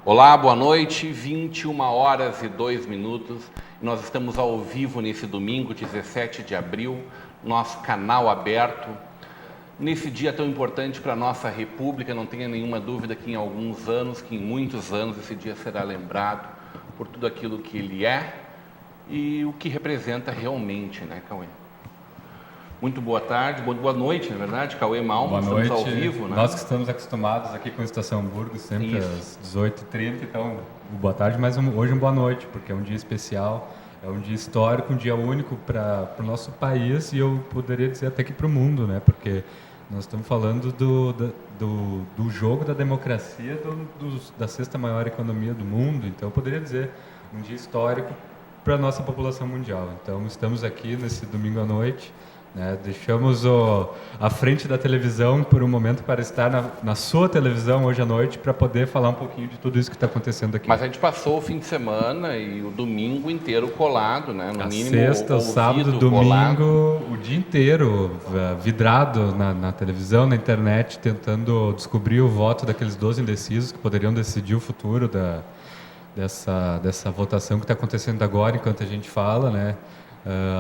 Olá, boa noite, 21h02. Nós estamos ao vivo nesse domingo, 17 de abril, nosso canal aberto. Nesse dia tão importante para a nossa República, não tenha nenhuma dúvida que em alguns anos, que em muitos anos, esse dia será lembrado por tudo aquilo que ele é e o que representa realmente, né, Cauê? Muito boa tarde, boa noite, na verdade, Cauê Malmo, estamos ao vivo, né? Nós que estamos acostumados aqui com a Estação Burgos, sempre às 18h30, então, boa tarde, mas hoje boa noite, porque é um dia especial, é um dia histórico, um dia único para o nosso país e eu poderia dizer até que para o mundo, né? Porque nós estamos falando do jogo da democracia da sexta maior economia do mundo, então eu poderia dizer um dia histórico para a nossa população mundial. Então, estamos aqui nesse domingo à noite, né? Deixamos a frente da televisão por um momento para estar na sua televisão hoje à noite para poder falar um pouquinho de tudo isso que está acontecendo aqui. Mas a gente passou o fim de semana e o domingo inteiro colado, né? No mínimo, sexta, o sábado, domingo, colado. O dia inteiro vidrado na televisão, na internet, tentando descobrir o voto daqueles 12 indecisos que poderiam decidir o futuro dessa votação que está acontecendo agora enquanto a gente fala, né?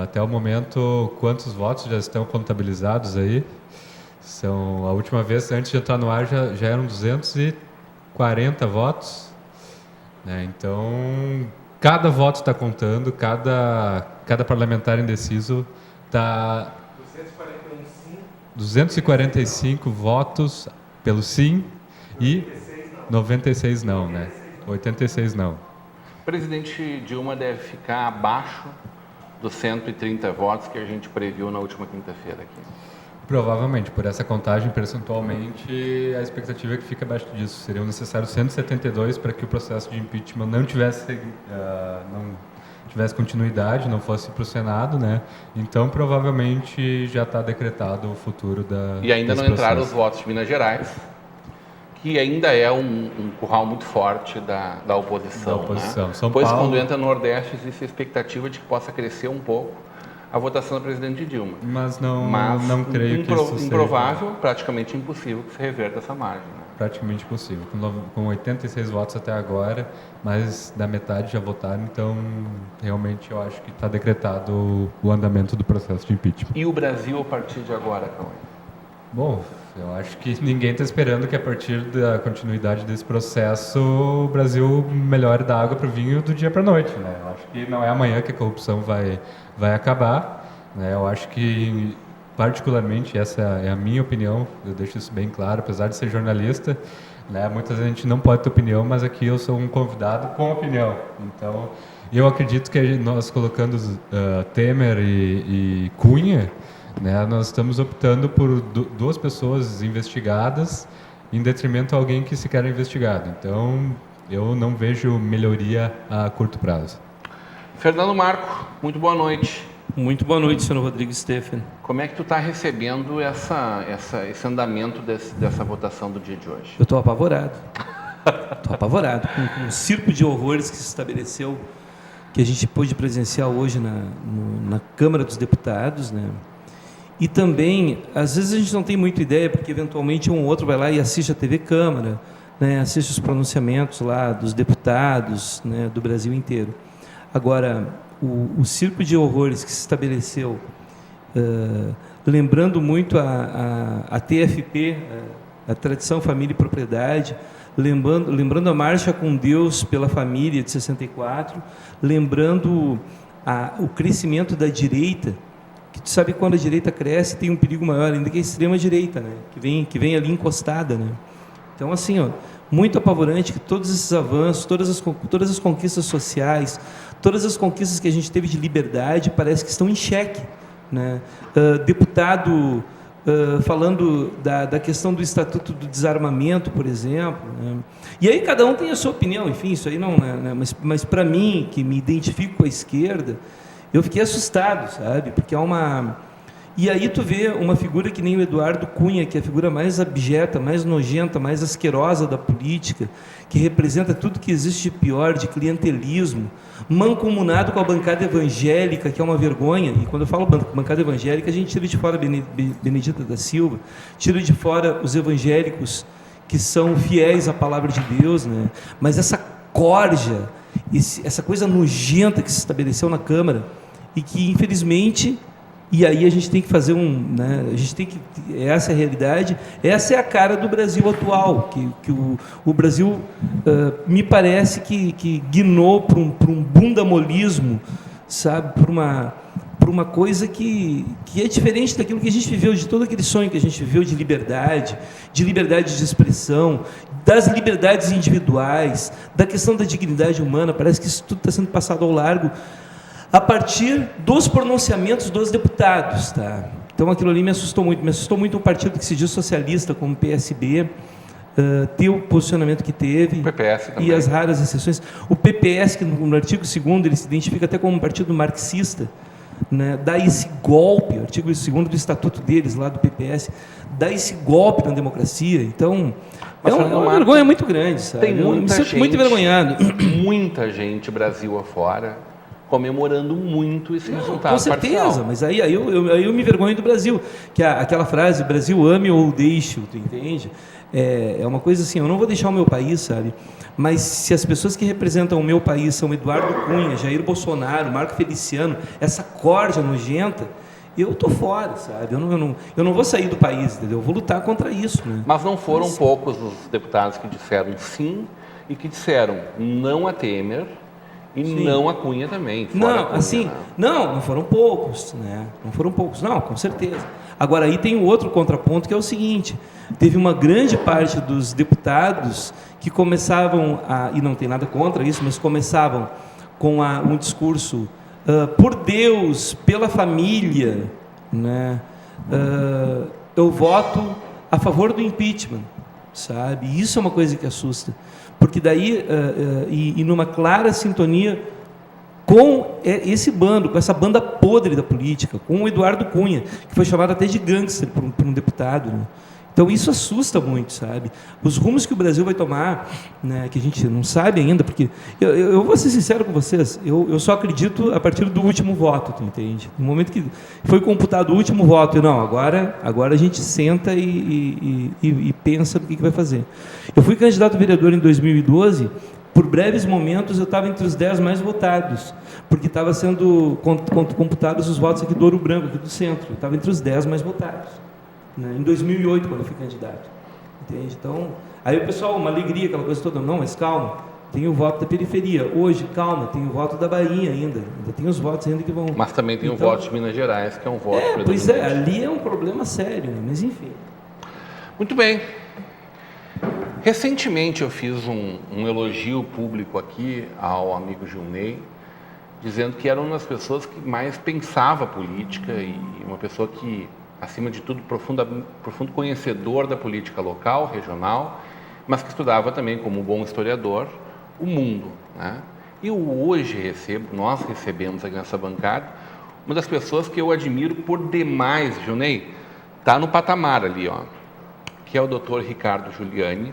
Até o momento, quantos votos já estão contabilizados aí? A última vez, antes de entrar no ar, já eram 240 votos, né? Então, cada voto está contando, cada parlamentar indeciso está... 245 votos pelo sim e 96 não, né? 86 não. O presidente Dilma deve ficar abaixo dos 130 votos que a gente previu na última quinta-feira aqui. Provavelmente, por essa contagem, percentualmente, a expectativa é que fique abaixo disso. Seriam necessários 172 para que o processo de impeachment não tivesse continuidade, não fosse para o Senado, né? Então, provavelmente, já está decretado o futuro E ainda não entraram os votos de Minas Gerais, que ainda é um curral muito forte da oposição. Né? Depois, quando entra no Nordeste, existe a expectativa de que possa crescer um pouco a votação da presidente Dilma. Mas não creio que isso improvável, seja... praticamente impossível que se reverta essa margem. Né? Praticamente impossível. Com 86 votos até agora, mais da metade já votaram, então realmente eu acho que está decretado o andamento do processo de impeachment. E o Brasil a partir de agora, Cauê? Bom, eu acho que ninguém está esperando que a partir da continuidade desse processo o Brasil melhore da água para o vinho do dia para a noite, né? Eu acho que não é amanhã que a corrupção vai acabar, né? Eu acho que, particularmente, essa é a minha opinião, eu deixo isso bem claro, apesar de ser jornalista, né? Muitas vezes a gente não pode ter opinião, mas aqui eu sou um convidado com opinião. Então, eu acredito que nós colocando Temer e Cunha, né, nós estamos optando por duas pessoas investigadas em detrimento a alguém que sequer é investigado. Então, eu não vejo melhoria a curto prazo. Fernando Marco, muito boa noite. Muito boa noite, senhor Rodrigo Steffen. Como é que tu está recebendo esse andamento dessa votação do dia de hoje? Eu estou apavorado. Estou apavorado com o circo de horrores que se estabeleceu, que a gente pôde presenciar hoje na Câmara dos Deputados, né? E também, às vezes a gente não tem muita ideia, porque eventualmente um ou outro vai lá e assiste a TV Câmara, né, assiste os pronunciamentos lá dos deputados, né, do Brasil inteiro. Agora, o circo de horrores que se estabeleceu, lembrando muito a TFP, a Tradição, Família e Propriedade, lembrando a Marcha com Deus pela Família de 64, lembrando o crescimento da direita, que tu sabe que quando a direita cresce tem um perigo maior ainda, que é a extrema-direita, né? que vem ali encostada. Né? Então, assim, muito apavorante que todos esses avanços, todas as conquistas sociais, todas as conquistas que a gente teve de liberdade, parece que estão em xeque. Né? Deputado falando da questão do Estatuto do Desarmamento, por exemplo, né? E aí cada um tem a sua opinião, enfim, isso aí não, né? Mas para mim, que me identifico com a esquerda, eu fiquei assustado, sabe? Porque há uma... E aí tu vê uma figura que nem o Eduardo Cunha, que é a figura mais abjeta, mais nojenta, mais asquerosa da política, que representa tudo que existe de pior, de clientelismo, mancomunado com a bancada evangélica, que é uma vergonha. E quando eu falo bancada evangélica, a gente tira de fora Benedita da Silva, tira de fora os evangélicos que são fiéis à palavra de Deus, né? Mas essa corja, essa coisa nojenta que se estabeleceu na Câmara e que, infelizmente... E aí a gente tem que fazer né, a gente tem que, essa é a realidade, essa é a cara do Brasil atual, que o Brasil me parece que guinou para um bundamolismo, sabe, por uma coisa que é diferente daquilo que a gente viveu, de todo aquele sonho que a gente viveu de liberdade de expressão, das liberdades individuais, da questão da dignidade humana. Parece que isso tudo está sendo passado ao largo a partir dos pronunciamentos dos deputados, tá? Então aquilo ali me assustou muito um partido que se diz socialista, como o PSB, ter o posicionamento que teve, o PPS também. E as raras exceções. O PPS, que no artigo 2º ele se identifica até como um partido marxista, né? Dá esse golpe, o artigo 2º do estatuto deles, lá do PPS, dá esse golpe na democracia. Então, é uma vergonha muito grande, sabe? Tem muita eu me sinto gente, muito envergonhado. Muita gente, Brasil afora, comemorando muito esse resultado. Com certeza, parcial. mas aí eu me envergonho do Brasil, que aquela frase, Brasil ame ou deixe, tu entende? É uma coisa assim, eu não vou deixar o meu país, sabe? Mas se as pessoas que representam o meu país são Eduardo Cunha, Jair Bolsonaro, Marco Feliciano, essa corja nojenta, eu tô fora, sabe? Eu não vou sair do país, entendeu? Eu vou lutar contra isso, né? Mas não foram poucos os deputados que disseram sim e que disseram não a Temer, e sim, não a Cunha também. Não, Cunha, assim, né? não foram poucos, né? Não foram poucos, não, com certeza. Agora, aí tem um outro contraponto, que é o seguinte: teve uma grande parte dos deputados que começavam, e não tem nada contra isso, mas começavam com um discurso por Deus, pela família, né? Eu voto a favor do impeachment, sabe? Isso é uma coisa que assusta. Porque daí, e numa clara sintonia com esse bando, com essa banda podre da política, com o Eduardo Cunha, que foi chamado até de gangster por um deputado, né? Então isso assusta muito, sabe? Os rumos que o Brasil vai tomar, né, que a gente não sabe ainda, porque eu vou ser sincero com vocês, eu só acredito a partir do último voto, tu entende? No momento que foi computado o último voto, agora a gente senta e pensa no que vai fazer. Eu fui candidato a vereador em 2012, por breves momentos eu estava entre os 10 mais votados, porque estava sendo computados os votos aqui do Ouro Branco, aqui do centro, eu estava entre os 10 mais votados, né, em 2008, quando eu fui candidato, entende? Então, aí o pessoal, uma alegria, aquela coisa toda, não, mas calma, tem o voto da periferia, hoje, calma, tem o voto da Bahia ainda tem os votos ainda que vão... Mas também tem o voto de Minas Gerais, que é um voto predominante. Pois é, ali é um problema sério, né? Mas enfim. Muito bem. Recentemente eu fiz um elogio público aqui ao amigo Gilney, dizendo que era uma das pessoas que mais pensava política e uma pessoa que, acima de tudo, profundo conhecedor da política local, regional, mas que estudava também, como um bom historiador, o mundo, né? E hoje nós recebemos aqui nessa bancada uma das pessoas que eu admiro por demais, Gilney, está no patamar ali, ó, que é o Dr. Ricardo Giuliani,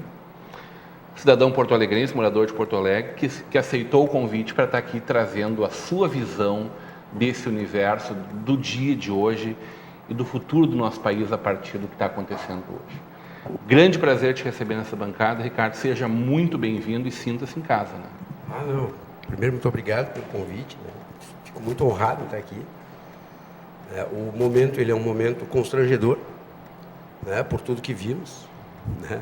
cidadão porto-alegrense, morador de Porto Alegre, que aceitou o convite para estar aqui trazendo a sua visão desse universo, do dia de hoje e do futuro do nosso país a partir do que está acontecendo hoje. Grande prazer te receber nessa bancada, Ricardo. Seja muito bem-vindo e sinta-se em casa, né? Não. Primeiro, muito obrigado pelo convite, né? Fico muito honrado de estar aqui. O momento, ele é um momento constrangedor, né? Por tudo que vimos, né?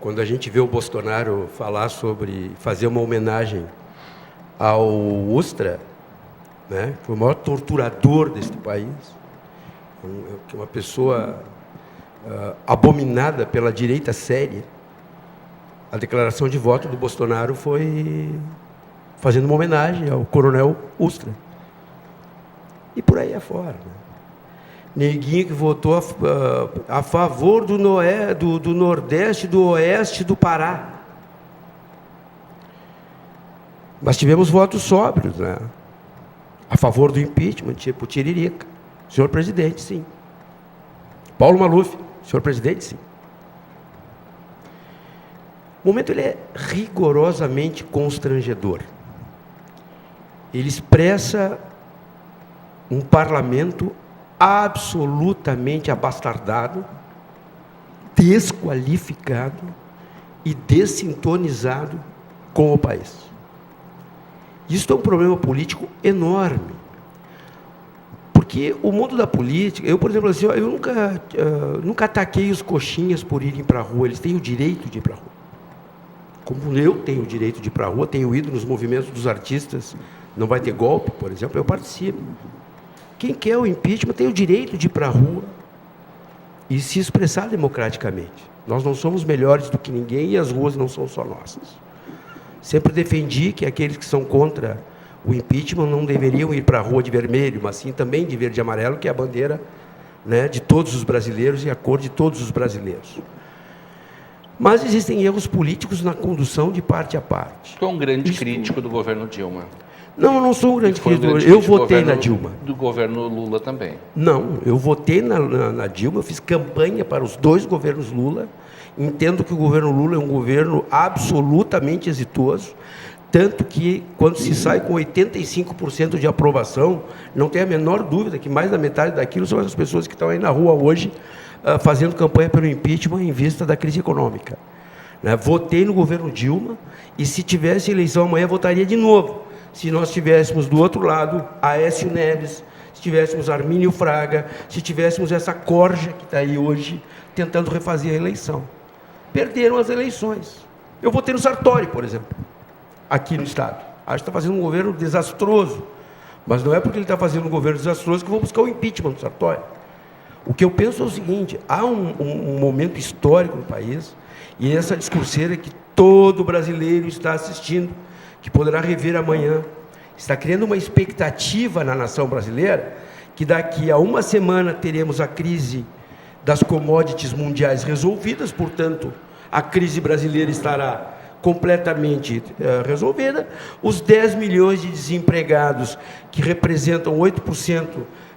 Quando a gente vê o Bolsonaro falar sobre fazer uma homenagem ao Ustra, né? Que foi o maior torturador deste país, que é uma pessoa abominada pela direita séria. A declaração de voto do Bolsonaro foi fazendo uma homenagem ao coronel Ustra. E por aí afora, né? neguinho que votou a favor do Nordeste, do Oeste do Pará. Mas tivemos votos sóbrios, né? A favor do impeachment, tipo Tiririca. Senhor presidente, sim. Paulo Maluf, senhor presidente, sim. O momento ele é rigorosamente constrangedor. Ele expressa um parlamento absolutamente abastardado, desqualificado e dessintonizado com o país. Isso é um problema político enorme. Porque o mundo da política, eu, por exemplo, assim, eu nunca ataquei os coxinhas por irem para a rua, eles têm o direito de ir para a rua. Como eu tenho o direito de ir para a rua, tenho ido nos movimentos dos artistas, não vai ter golpe, por exemplo, eu participo. Quem quer o impeachment tem o direito de ir para a rua e se expressar democraticamente. Nós não somos melhores do que ninguém e as ruas não são só nossas. Sempre defendi que aqueles que são contra o impeachment não deveriam ir para a rua de vermelho, mas sim também de verde e amarelo, que é a bandeira, né, de todos os brasileiros e a cor de todos os brasileiros. Mas existem erros políticos na condução de parte a parte. Tu é um grande crítico do governo Dilma. Não, eu não sou um grande crítico. Eu votei na Dilma. Do governo Lula também. Não, eu votei na Dilma, eu fiz campanha para os dois governos Lula. Entendo que o governo Lula é um governo absolutamente exitoso, tanto que, quando se sai com 85% de aprovação, não tem a menor dúvida que mais da metade daquilo são as pessoas que estão aí na rua hoje, fazendo campanha pelo impeachment em vista da crise econômica. Né? Votei no governo Dilma e, se tivesse eleição amanhã, votaria de novo. Se nós tivéssemos do outro lado Aécio Neves, se tivéssemos Armínio Fraga, se tivéssemos essa corja que está aí hoje tentando refazer a eleição. Perderam as eleições. Eu votei no Sartori, por exemplo, aqui no Estado. Acho que está fazendo um governo desastroso, mas não é porque ele está fazendo um governo desastroso que eu vou buscar o impeachment do Sartori. O que eu penso é o seguinte: há um momento histórico no país, e essa discurseira que todo brasileiro está assistindo, que poderá rever amanhã, está criando uma expectativa na nação brasileira, que daqui a uma semana teremos a crise das commodities mundiais resolvidas, portanto, a crise brasileira estará completamente resolvida, os 10 milhões de desempregados, que representam 8%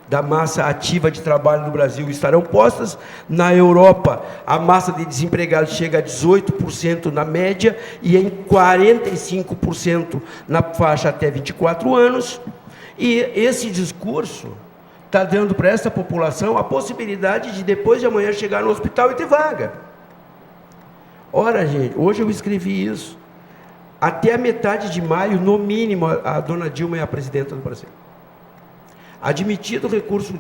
da massa ativa de trabalho no Brasil, estarão postas. Na Europa, a massa de desempregados chega a 18% na média e em 45% na faixa até 24 anos. E esse discurso está dando para essa população a possibilidade de, depois de amanhã, chegar no hospital e ter vaga. Ora, gente, hoje eu escrevi isso. Até a metade de maio, no mínimo, a dona Dilma é a presidenta do Brasil. Admitido o recurso,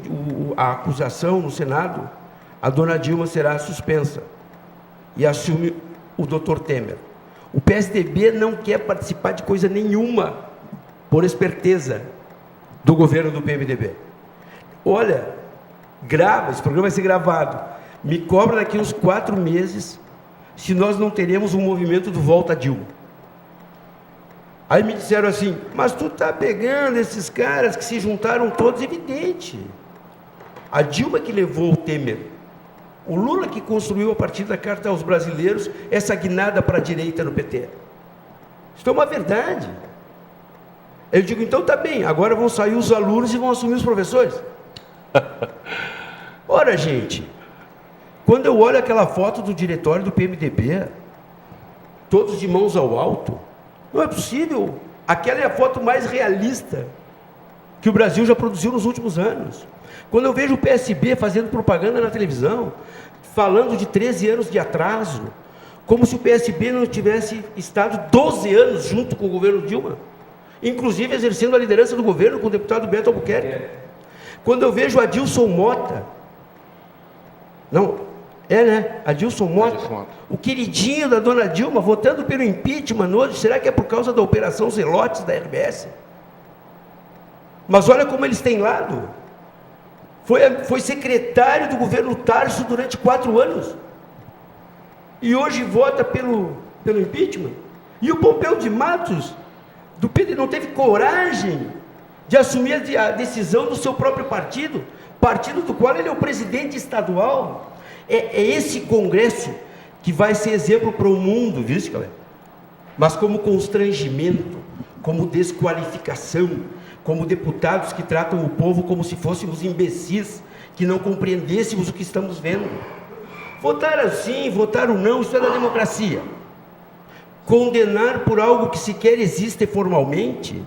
a acusação no Senado, a dona Dilma será suspensa e assume o doutor Temer. O PSDB não quer participar de coisa nenhuma, por esperteza, do governo do PMDB. Olha, grava, esse programa vai ser gravado. Me cobra daqui uns 4 meses se nós não teremos um movimento do Volta Dilma. Aí me disseram assim: mas tu está pegando esses caras que se juntaram todos. Evidente. A Dilma que levou o Temer, o Lula que construiu, a partir da Carta aos Brasileiros, essa guinada para a direita no PT. Isso é uma verdade. Eu digo, então tá bem, agora vão sair os alunos e vão assumir os professores. Ora, gente, quando eu olho aquela foto do diretório do PMDB, todos de mãos ao alto, não é possível. Aquela é a foto mais realista que o Brasil já produziu nos últimos anos. Quando eu vejo o PSB fazendo propaganda na televisão, falando de 13 anos de atraso, como se o PSB não tivesse estado 12 anos junto com o governo Dilma, inclusive exercendo a liderança do governo com o deputado Beto Albuquerque. Quando eu vejo Adilson Mota, Adilson Mota, o queridinho da dona Dilma, votando pelo impeachment hoje, será que é por causa da Operação Zelotes da RBS? Mas olha como eles têm lado. Foi secretário do governo Tarso durante 4 anos. E hoje vota pelo impeachment. E o Pompeu de Matos, do PT, não teve coragem de assumir a decisão do seu próprio partido, partido do qual ele é o presidente estadual. É esse Congresso que vai ser exemplo para o mundo, viu, Scalé? Mas como constrangimento, como desqualificação, como deputados que tratam o povo como se fôssemos imbecis, que não compreendêssemos o que estamos vendo. Votar assim, votar o não, isso é da democracia. Condenar por algo que sequer existe formalmente,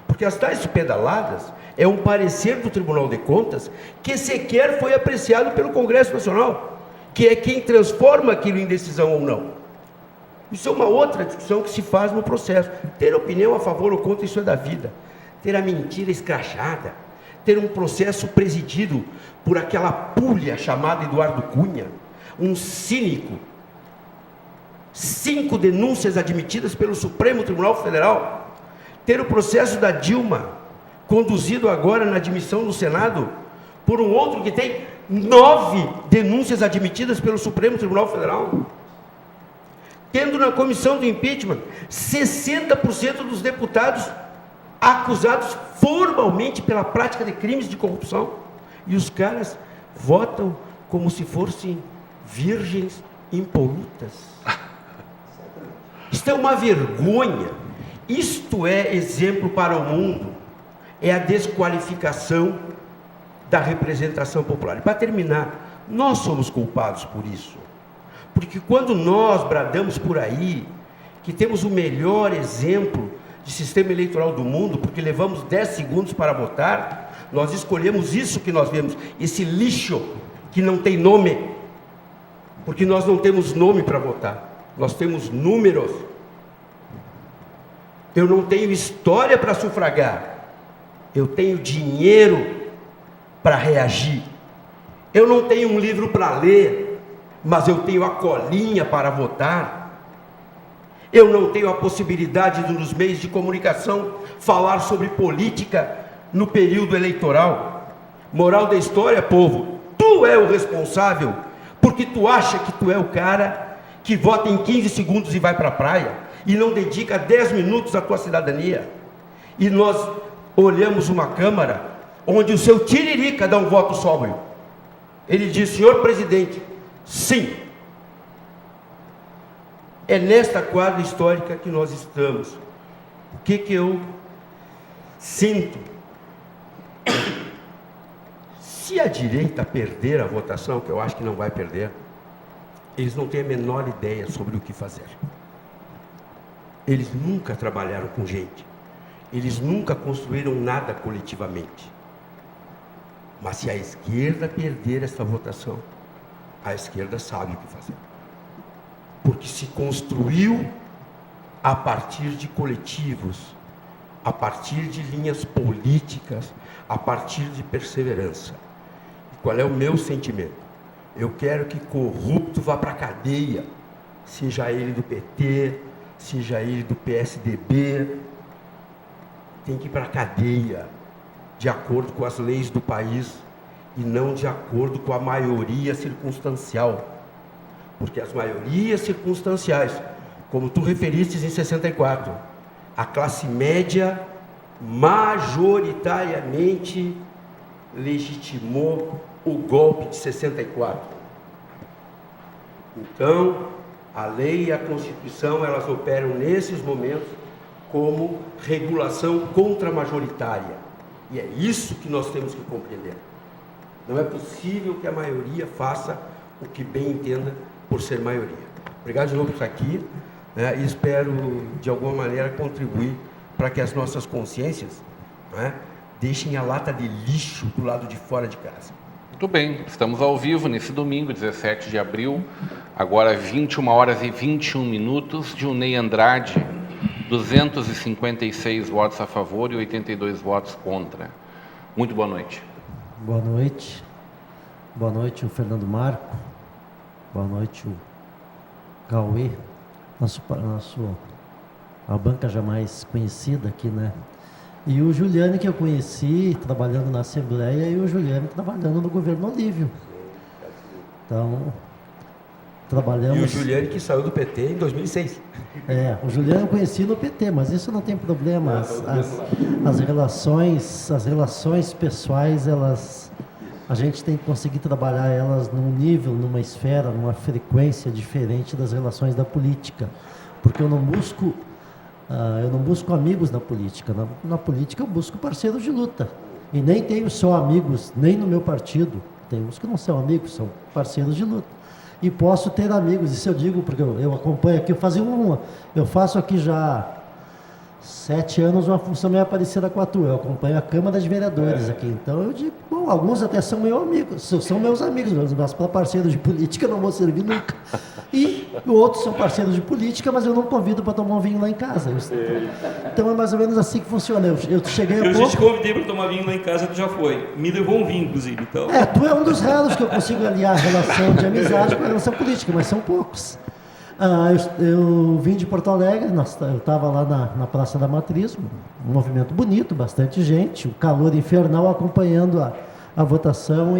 porque as tais pedaladas é um parecer do Tribunal de Contas que sequer foi apreciado pelo Congresso Nacional, que é quem transforma aquilo em decisão ou não. Isso é uma outra discussão que se faz no processo. Ter opinião a favor ou contra, isso é da vida. Ter a mentira escrachada, ter um processo presidido por aquela pulha chamada Eduardo Cunha, um cínico, 5 denúncias admitidas pelo Supremo Tribunal Federal, ter o processo da Dilma, conduzido agora na admissão no Senado, por um outro que tem 9 denúncias admitidas pelo Supremo Tribunal Federal, tendo na comissão do impeachment 60% dos deputados acusados formalmente pela prática de crimes de corrupção, e os caras votam como se fossem virgens impolutas. Isto é uma vergonha. Isto é exemplo para o mundo. É a desqualificação da representação popular. E para terminar, nós somos culpados por isso. Porque quando nós bradamos por aí que temos o melhor exemplo de sistema eleitoral do mundo, porque levamos 10 segundos para votar, nós escolhemos isso que nós vemos, esse lixo que não tem nome, porque nós não temos nome para votar, nós temos números. Eu não tenho história para sufragar, eu tenho dinheiro para reagir. Eu não tenho um livro para ler, mas eu tenho a colinha para votar. Eu não tenho a possibilidade de, nos meios de comunicação, falar sobre política no período eleitoral. Moral da história, povo, tu é o responsável, porque tu acha que tu é o cara que vota em 15 segundos e vai para a praia, e não dedica 10 minutos à tua cidadania. E nós olhamos uma Câmara onde o seu Tiririca dá um voto sóbrio. Ele diz: senhor presidente, sim. É nesta quadra histórica que nós estamos. O que eu sinto? Se a direita perder a votação, que eu acho que não vai perder, eles não têm a menor ideia sobre o que fazer. Eles nunca trabalharam com gente. Eles nunca construíram nada coletivamente. Mas se a esquerda perder esta votação, a esquerda sabe o que fazer. Porque se construiu a partir de coletivos, a partir de linhas políticas, a partir de perseverança. E qual é o meu sentimento? Eu quero que corrupto vá para a cadeia, seja ele do PT, seja ele do PSDB, tem que ir para a cadeia, de acordo com as leis do país, e não de acordo com a maioria circunstancial. Porque as maiorias circunstanciais, como tu referiste em 64, a classe média majoritariamente legitimou o golpe de 64. Então, a lei e a Constituição, elas operam nesses momentos como regulação contra-majoritária. E é isso que nós temos que compreender. Não é possível que a maioria faça o que bem entenda por ser maioria. Obrigado de novo por estar aqui, né, e espero, de alguma maneira, contribuir para que as nossas consciências, né, deixem a lata de lixo do lado de fora de casa. Muito bem, estamos ao vivo nesse domingo, 17 de abril, agora 21h21, Dilnei Andrade, 256 votos a favor e 82 votos contra. Muito boa noite. Boa noite. Boa noite, o Fernando Marco. Boa noite, o Cauê, a banca jamais conhecida aqui, né? E o Juliane, que eu conheci trabalhando na Assembleia, e o Juliane trabalhando no governo Olívio. Então, trabalhamos... E o Juliane que saiu do PT em 2006. O Juliane eu conheci no PT, mas isso não tem problema. As relações pessoais, elas a gente tem que conseguir trabalhar elas num nível, numa esfera, numa frequência diferente das relações da política. Porque eu não busco amigos na política. Na política eu busco parceiros de luta. E nem tenho só amigos, nem no meu partido. Tem uns que não são amigos, são parceiros de luta. E posso ter amigos, isso eu digo porque eu acompanho aqui, eu faço aqui já 7 anos uma função meio parecida com a tua. Eu acompanho a Câmara de Vereadores aqui. Então eu digo, bom, alguns até são meus amigos, mas para parceiros de política não vou servir nunca. E outros são parceiros de política, mas eu não convido para tomar um vinho lá em casa. Então é mais ou menos assim que funciona. Eu cheguei a pouco... Eu já te convidei para tomar vinho lá em casa, tu já foi. Me levou um vinho, inclusive. Então. Tu é um dos raros que eu consigo aliar a relação de amizade com a relação política, mas são poucos. Eu vim de Porto Alegre, eu estava lá na Praça da Matriz, um movimento bonito, bastante gente, o calor infernal acompanhando a votação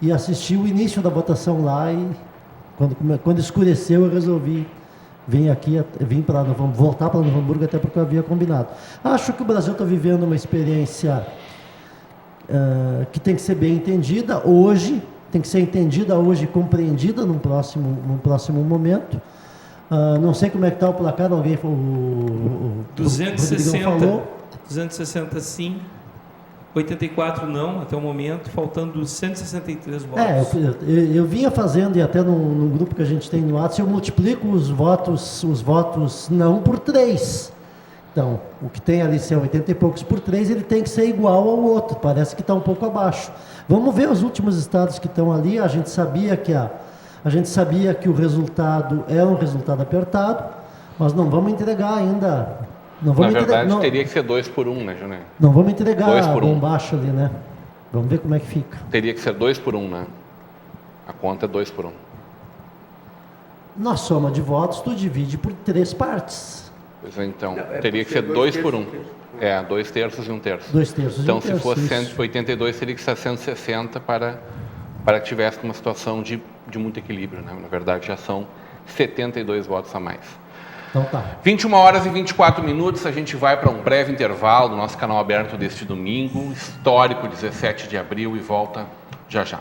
e assisti o início da votação lá e quando escureceu eu resolvi voltar para Novo Hamburgo até porque eu havia combinado. Acho que o Brasil está vivendo uma experiência que tem que ser bem entendida hoje, e compreendida num próximo momento. Não sei como é que está o placar, alguém falou. 260, falou. 260 sim, 84 não, até o momento, faltando 163 votos. Eu vinha fazendo, e até no grupo que a gente tem no WhatsApp, eu multiplico os votos não por 3. Então, o que tem ali, se é 80 e poucos por 3, ele tem que ser igual ao outro, parece que está um pouco abaixo. Vamos ver os últimos estados que estão ali, a gente sabia que o resultado é um resultado apertado, mas não vamos entregar ainda. Na verdade, teria que ser 2-1, né, Júnior? Não vamos entregar a bombacha ali, né? Vamos ver como é que fica. Teria que ser 2-1, né? A conta é 2-1. Na soma de votos, tu divide por 3 partes. Pois é, então, teria que ser 2-1. 2 terços e 1 terço. 2 terços então, e 1 terço. Então, se fosse 182, teria que ser 160 para que tivesse uma situação de muito equilíbrio, né? Na verdade, já são 72 votos a mais. Então tá. 21 horas e 24 minutos, a gente vai para um breve intervalo do nosso canal aberto deste domingo, histórico 17 de abril, e volta já já.